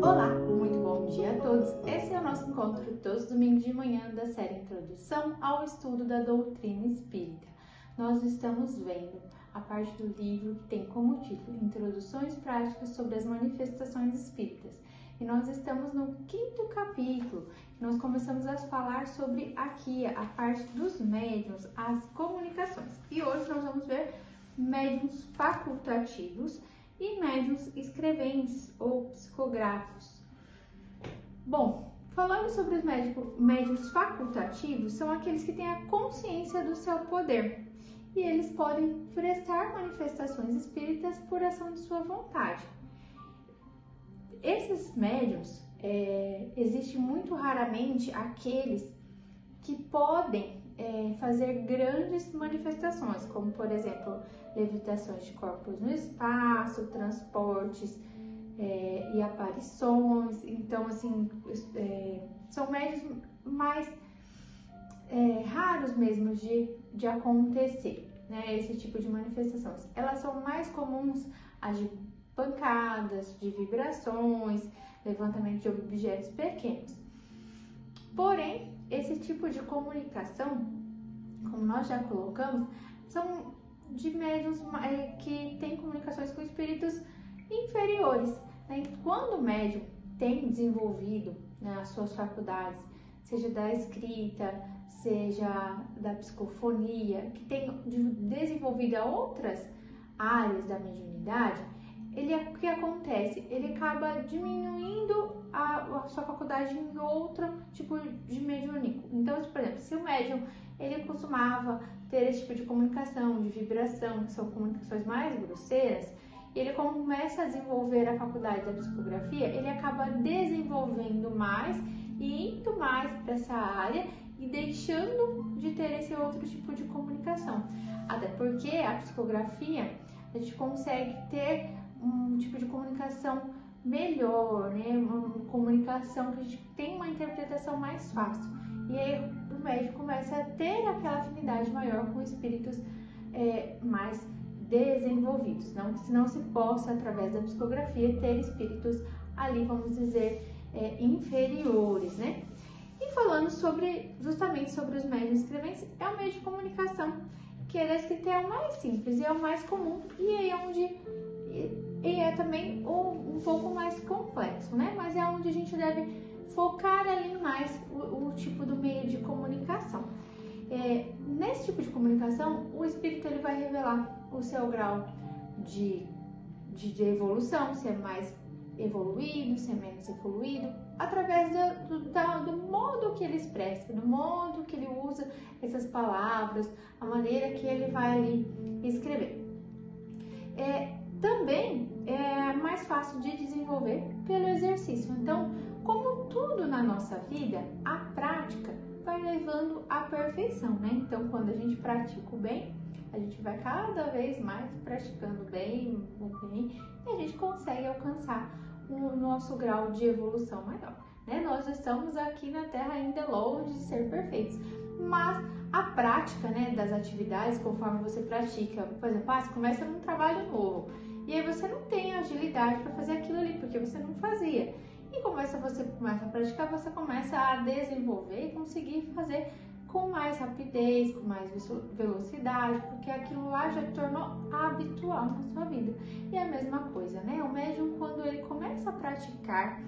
Olá, muito bom dia a todos. Esse é o nosso encontro todos os domingos de manhã da série Introdução ao Estudo da Doutrina Espírita. Nós estamos vendo a parte do livro que tem como título Introduções Práticas sobre as Manifestações Espíritas. E nós estamos no 5º capítulo. Nós começamos a falar sobre aqui a parte dos médiuns, as comunicações. E hoje nós vamos ver médiuns facultativos e médiuns escreventes ou psicógrafos. Bom, falando sobre os médiuns facultativos, são aqueles que têm a consciência do seu poder e eles podem prestar manifestações espíritas por ação de sua vontade. Esses médiuns, existe muito raramente aqueles que podem fazer grandes manifestações, como por exemplo, levitações de corpos no espaço, transportes e aparições. Então, assim, são médiuns mais raros mesmo de acontecer, né? Esse tipo de manifestações. Elas são mais comuns as de pancadas, de vibrações, levantamento de objetos pequenos. Porém, esse tipo de comunicação, como nós já colocamos, são de médiuns que têm comunicações com espíritos inferiores, né? Quando o médium tem desenvolvido, né, as suas faculdades, seja da escrita, seja da psicofonia, que tem desenvolvido outras áreas da mediunidade, o que acontece? Ele acaba diminuindo a sua faculdade em outro tipo de mediúnico. Então, por exemplo, se o médium ele costumava ter esse tipo de comunicação, de vibração, que são comunicações mais grosseiras, ele começa a desenvolver a faculdade da psicografia, ele acaba desenvolvendo mais e indo mais para essa área e deixando de ter esse outro tipo de comunicação. Até porque a psicografia, a gente consegue ter um tipo de comunicação melhor, né? Uma comunicação que a gente tem uma interpretação mais fácil. E aí o médium começa a ter aquela afinidade maior com espíritos mais desenvolvidos. Não se possa, através da psicografia, ter espíritos ali, vamos dizer, inferiores, né? E falando justamente sobre os médiuns escreventes, é o meio de comunicação, que a escrita é o mais simples e é o mais comum, e aí é onde é também um pouco mais complexo, né? Mas é onde a gente deve focar ali mais o tipo do meio de comunicação. Nesse tipo de comunicação, o espírito ele vai revelar o seu grau de evolução, se é mais evoluído, se é menos evoluído, através do modo que ele expressa, do modo que ele usa essas palavras, a maneira que ele vai ali escrever. Também é mais fácil de desenvolver pelo exercício. Então, como tudo na nossa vida, a prática vai levando à perfeição, né? Então, quando a gente pratica o bem, a gente vai cada vez mais praticando bem, e a gente consegue alcançar o nosso grau de evolução maior, né? Nós estamos aqui na Terra ainda longe de ser perfeitos, mas a prática, né, das atividades, conforme você pratica, por exemplo, você começa num trabalho novo, e aí você não tem agilidade para fazer aquilo ali, porque você não fazia. E você começa a praticar, você começa a desenvolver e conseguir fazer com mais rapidez, com mais velocidade, porque aquilo lá já tornou habitual na sua vida. E a mesma coisa, né? O médium, quando ele começa a praticar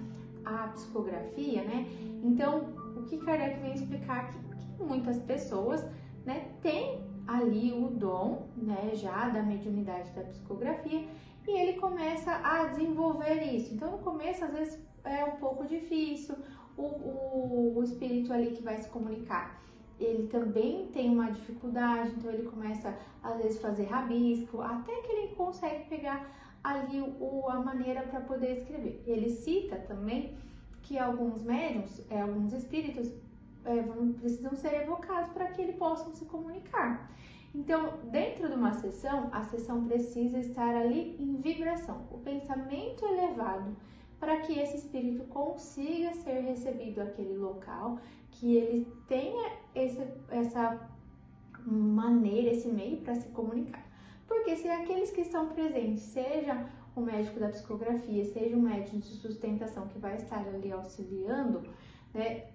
a psicografia, né? Então, o que Kardec vem explicar aqui? Que muitas pessoas, né, têm ali o dom, né, já da mediunidade da psicografia, e ele começa a desenvolver isso. Então, no começo, às vezes, é um pouco difícil, o espírito ali que vai se comunicar, ele também tem uma dificuldade, então ele começa, às vezes, fazer rabisco, até que ele consegue pegar ali a maneira para poder escrever. Ele cita também que alguns médiuns, alguns espíritos, precisam ser evocados para que eles possam se comunicar. Então, dentro de uma sessão, a sessão precisa estar ali em vibração, o pensamento elevado, para que esse espírito consiga ser recebido àquele local, que ele tenha essa maneira, esse meio para se comunicar. Porque se aqueles que estão presentes, seja o médico da psicografia seja um médico de sustentação que vai estar ali auxiliando, né,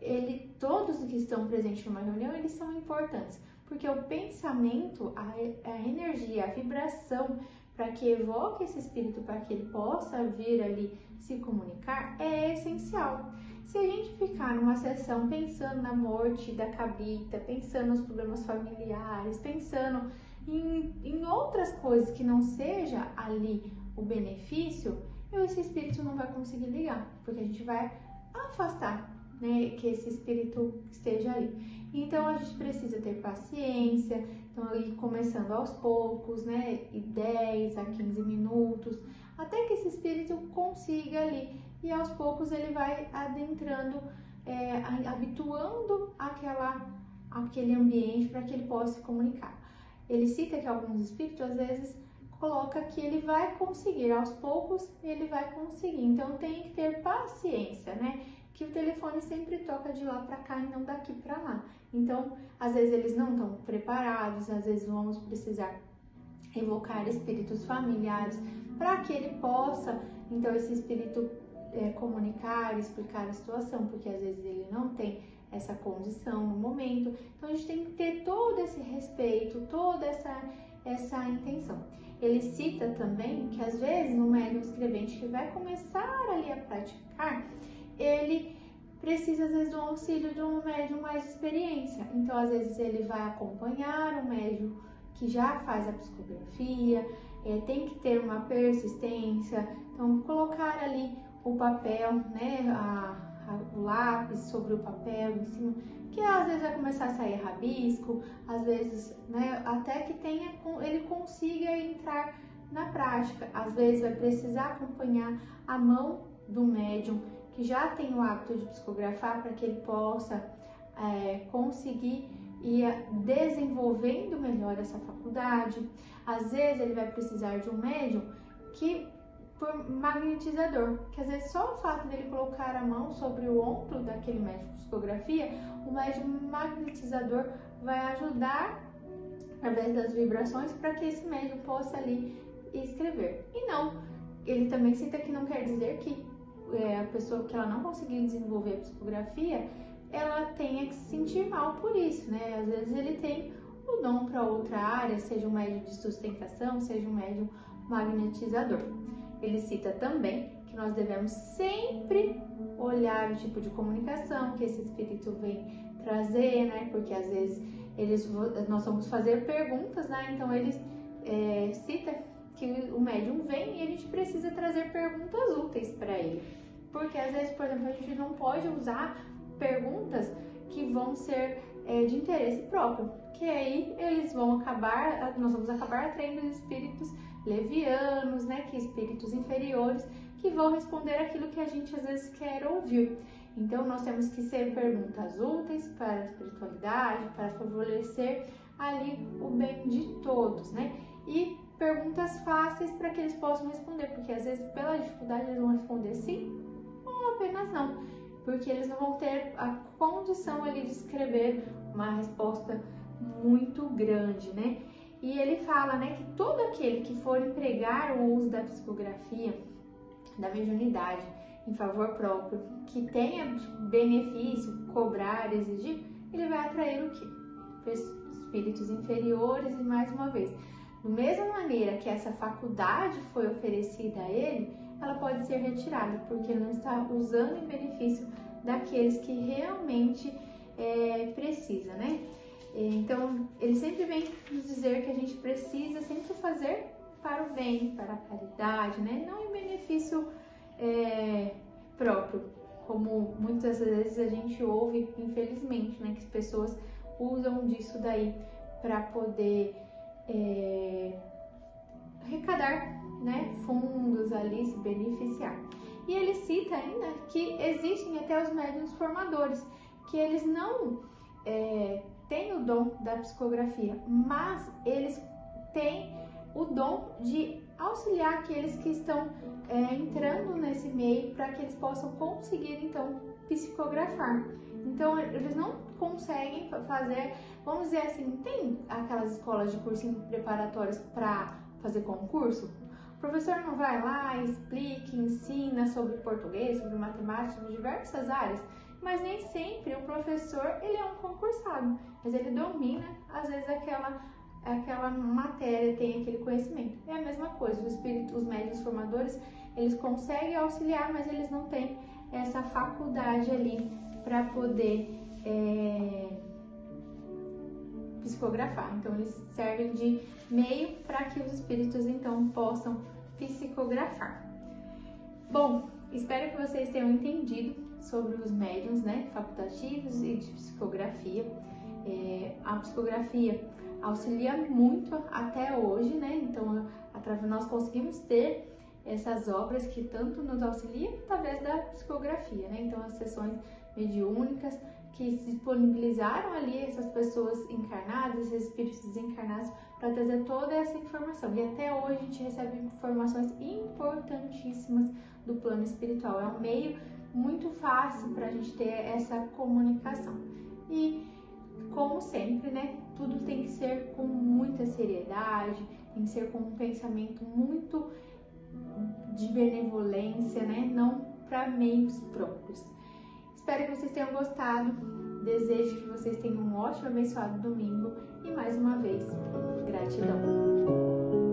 todos que estão presentes numa reunião, eles são importantes, porque o pensamento, a energia, a vibração, para que evoque esse espírito, para que ele possa vir ali se comunicar, é essencial. Se a gente ficar numa sessão pensando na morte da Cabita, pensando nos problemas familiares, pensando em outras coisas que não seja ali o benefício, esse espírito não vai conseguir ligar, porque a gente vai afastar, né, que esse espírito esteja ali. Então a gente precisa ter paciência, então ir começando aos poucos, né, de 10 a 15 minutos, até que esse espírito consiga ali, e aos poucos ele vai adentrando, habituando aquele ambiente para que ele possa se comunicar. Ele cita que alguns espíritos às vezes coloca que ele vai conseguir, aos poucos ele vai conseguir, então tem que ter paciência, né? Que o telefone sempre toca de lá para cá e não daqui para lá. Então, às vezes eles não estão preparados, às vezes vamos precisar evocar espíritos familiares para que ele possa, então, esse espírito comunicar, explicar a situação, porque às vezes ele não tem essa condição no momento. Então, a gente tem que ter todo esse respeito, toda essa intenção. Ele cita também que às vezes no médium escrevente que vai começar ali a praticar, ele precisa às vezes do auxílio de um médium mais de experiência. Então, às vezes ele vai acompanhar um médium que já faz a psicografia, tem que ter uma persistência. Então, colocar ali o papel, né, o lápis sobre o papel em cima, que às vezes vai começar a sair rabisco, às vezes, né, até que ele consiga entrar na prática. Às vezes vai precisar acompanhar a mão do médium que já tem o hábito de psicografar, para que ele possa conseguir ir desenvolvendo melhor essa faculdade. Às vezes ele vai precisar de um médium por magnetizador, que às vezes só o fato dele colocar a mão sobre o ombro daquele médium de psicografia, o médium magnetizador vai ajudar através das vibrações para que esse médium possa ali escrever. E não, ele também cita que não quer dizer que a pessoa que ela não conseguiu desenvolver a psicografia, ela tenha que se sentir mal por isso, né? Às vezes ele tem o dom para outra área, seja um médium de sustentação, seja um médium magnetizador. Ele cita também que nós devemos sempre olhar o tipo de comunicação que esse espírito vem trazer, né? Porque às vezes nós vamos fazer perguntas, né? Então ele cita que o médium vem e a gente precisa trazer perguntas úteis para ele. Porque às vezes, por exemplo, a gente não pode usar perguntas que vão ser de interesse próprio, que aí nós vamos acabar atraindo espíritos levianos, né, que espíritos inferiores, que vão responder aquilo que a gente às vezes quer ouvir. Então nós temos que ser perguntas úteis para a espiritualidade, para favorecer ali o bem de todos, né? E perguntas fáceis para que eles possam responder, porque às vezes pela dificuldade eles vão responder sim ou apenas não, porque eles não vão ter a condição ali de escrever uma resposta muito grande, né? E ele fala, né, que todo aquele que for empregar o uso da psicografia, da mediunidade, em favor próprio, que tenha benefício, cobrar, exigir, ele vai atrair o quê? Espíritos inferiores. E mais uma vez, da mesma maneira que essa faculdade foi oferecida a ele, ela pode ser retirada, porque ele não está usando em benefício daqueles que realmente precisa, né? Então, ele sempre vem nos dizer que a gente precisa sempre fazer para o bem, para a caridade, né? Não em benefício próprio, como muitas vezes a gente ouve, infelizmente, né? Que as pessoas usam disso daí para poder arrecadar, né, fundos ali, se beneficiar. E ele cita ainda que existem até os médiuns formadores, que eles não têm o dom da psicografia, mas eles têm o dom de auxiliar aqueles que estão entrando nesse meio para que eles possam conseguir, então, psicografar. Então, eles não conseguem fazer, vamos dizer assim, tem aquelas escolas de cursinho preparatórios para fazer concurso? professor não vai lá, explica, ensina sobre português, sobre matemática, sobre diversas áreas, mas nem sempre o professor ele é um concursado, mas ele domina às vezes aquela matéria, tem aquele conhecimento. É a mesma coisa, os médios formadores, eles conseguem auxiliar, mas eles não têm essa faculdade ali para poder psicografar. Então eles servem de meio para que os espíritos então possam psicografar. Bom, espero que vocês tenham entendido sobre os médiuns, né, facultativos e de psicografia. A psicografia auxilia muito até hoje, né? Então nós conseguimos ter essas obras que tanto nos auxiliam através da psicografia, né? Então as sessões mediúnicas que se disponibilizaram ali essas pessoas encarnadas, esses espíritos desencarnados, para trazer toda essa informação. E até hoje a gente recebe informações importantíssimas do plano espiritual. É um meio muito fácil para a gente ter essa comunicação. E, como sempre, né, tudo tem que ser com muita seriedade, tem que ser com um pensamento muito de benevolência, né, não para meios próprios. Espero que vocês tenham gostado, desejo que vocês tenham um ótimo, abençoado domingo e mais uma vez, gratidão!